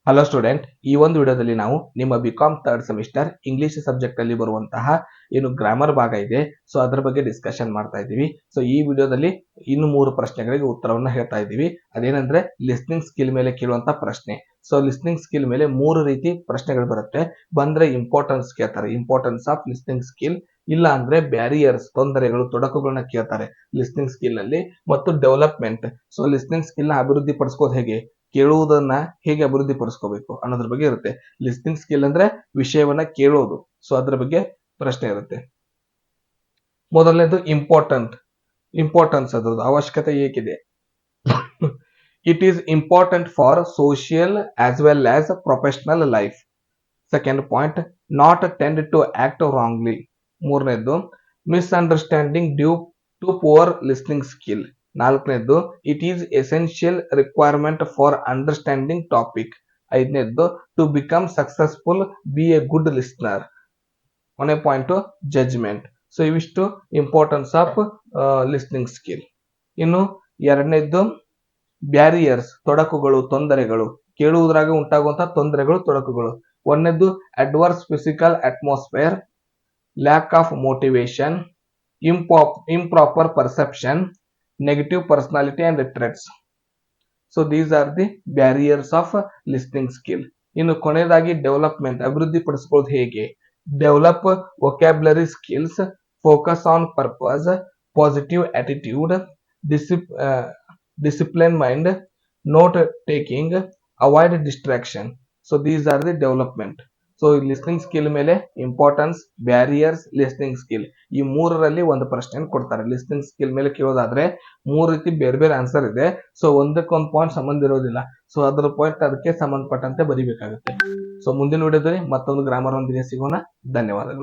Hello student, ಈ ಒಂದು ವಿಡಿಯೋದಲ್ಲಿ ನಾವು ನಿಮ್ಮ BCom third semester English subject ಅಲ್ಲಿ ಬರುವಂತಹ ಏನು ಗ್ರಾಮರ್ ಭಾಗ ಇದೆ ಸೊ ಅದರ ಬಗ್ಗೆ ಡಿಸ್ಕಷನ್ ಮಾಡ್ತಾ ಇದ್ದೀವಿ. ಸೊ ಈ ವಿಡಿಯೋದಲ್ಲಿ ಇನ್ನು 3 ಪ್ರಶ್ನೆಗಳಿಗೆ ಉತ್ತರವನ್ನ ಹೇಳ್ತಾ ಇದ್ದೀವಿ. ಅದೇನಂದ್ರೆ ಲಿಸ್ನಿಂಗ್ ಸ್ಕಿಲ್ ಮೇಲೆ ಕೇಳುವಂತ ಪ್ರಶ್ನೆ. ಸೊ ಲಿಸ್ನಿಂಗ್ ಸ್ಕಿಲ್ ಮೇಲೆ 3 ರೀತಿ ಪ್ರಶ್ನೆಗಳು ಬರುತ್ತೆ. ಬಂದ್ರೆ ಇಂಪಾರ್ಟೆನ್ಸ್ ಕೇಳ್ತಾರೆ, ಇಂಪಾರ್ಟೆನ್ಸ್ ಆಫ್ ಲಿಸ್ನಿಂಗ್ ಸ್ಕಿಲ್. ಇಲ್ಲ ಅಂದ್ರೆ ಬ್ಯಾರಿಯರ್ಸ್, ತೊಂದರೆಗಳು, ತೊಡಕುಗಳನ್ನ ಕೇಳ್ತಾರೆ ಲಿಸ್ನಿಂಗ್ ಸ್ಕಿಲ್ ಅಲ್ಲಿ. ಮತ್ತು ಡೆವಲಪ್ಮೆಂಟ್, ಸೊ ಲಿಸ್ನಿಂಗ್ ಸ್ಕಿಲ್ ನ ಅಭಿವೃದ್ಧಿ ಪಡಿಸ್ಕೋದು ಹೇಗೆ, ಕೇಳುವುದನ್ನ ಹೇಗೆ ಅಭಿವೃದ್ಧಿ ಪಡಿಸ್ಕೋಬೇಕು ಅನ್ನೋದ್ರ ಬಗ್ಗೆ ಇರುತ್ತೆ. ಲಿಸ್ನಿಂಗ್ ಸ್ಕಿಲ್ ಅಂದ್ರೆ ವಿಷಯವನ್ನ ಕೇಳೋದು, ಸೊ ಅದ್ರ ಬಗ್ಗೆ ಪ್ರಶ್ನೆ ಇರುತ್ತೆ. ಮೊದಲನೇದು ಇಂಪಾರ್ಟೆನ್ಸ್ ಅದ್ರದ್ದು ಅವಶ್ಯಕತೆ ಏಕಿದೆ. It is important for social as well as professional life. Second point, not tend to act wrongly. ಮೂರನೇದು, misunderstanding due to poor listening skill. ನಾಲ್ಕನೇದು, it is essential requirement for understanding topic. ಐದನೇದು, to become successful be a good listener. ಕೊನೆ point, judgement. So ಇವಿಷ್ಟು importance of listening skill. ಇನ್ನು ಎರಡನೇದು barriers, ತೊಡಕುಗಳು, ತೊಂದರೆಗಳು, ಕೇಳುವುದರಾಗ ಉಂಟಾಗುವಂತಹ ತೊಂದರೆಗಳು, ತೊಡಕುಗಳು. ಒಂದನೇದು adverse physical atmosphere, lack of motivation, improper perception, negative personality and traits. So these are the barriers of listening skill. ಇನ್ನು ಕೊನೆಯದಾಗಿ ಡೆವಲಪ್ಮೆಂಟ್, ಅಭಿವೃದ್ಧಿ ಪಡಿಸಿಕೊಳ್ಳೋದು ಹೇಗೆ. Develop vocabulary skills, focus on purpose, positive attitude, discipline mind, note taking, avoid distraction. So these are the development. So listening skill ಮೇಲೆ importance, barriers, listening skill, ಈ ಮೂರರಲ್ಲಿ ಒಂದು ಪ್ರಶ್ನೆ ಕೊಡ್ತಾರೆ. ಲಿಸ್ನಿಂಗ್ ಸ್ಕಿಲ್ ಮೇಲೆ ಕೇಳೋದಾದ್ರೆ 3 ರೀತಿ ಬೇರೆ ಬೇರೆ ಆನ್ಸರ್ ಇದೆ. ಸೊ ಒಂದಕ್ಕೊಂದು ಪಾಯಿಂಟ್ ಸಂಬಂಧ ಇರೋದಿಲ್ಲ. ಸೊ ಅದರ ಪಾಯಿಂಟ್ ಅದಕ್ಕೆ ಸಂಬಂಧಪಟ್ಟಂತೆ ಬರಿಬೇಕಾಗುತ್ತೆ. ಸೊ ಮುಂದಿನ ವಿಡಿಯೋದಲ್ಲಿ ಮತ್ತೊಂದು ಗ್ರಾಮರ್ ಒಂದಿಗೆ ಸಿಗೋಣ. ಧನ್ಯವಾದಗಳು.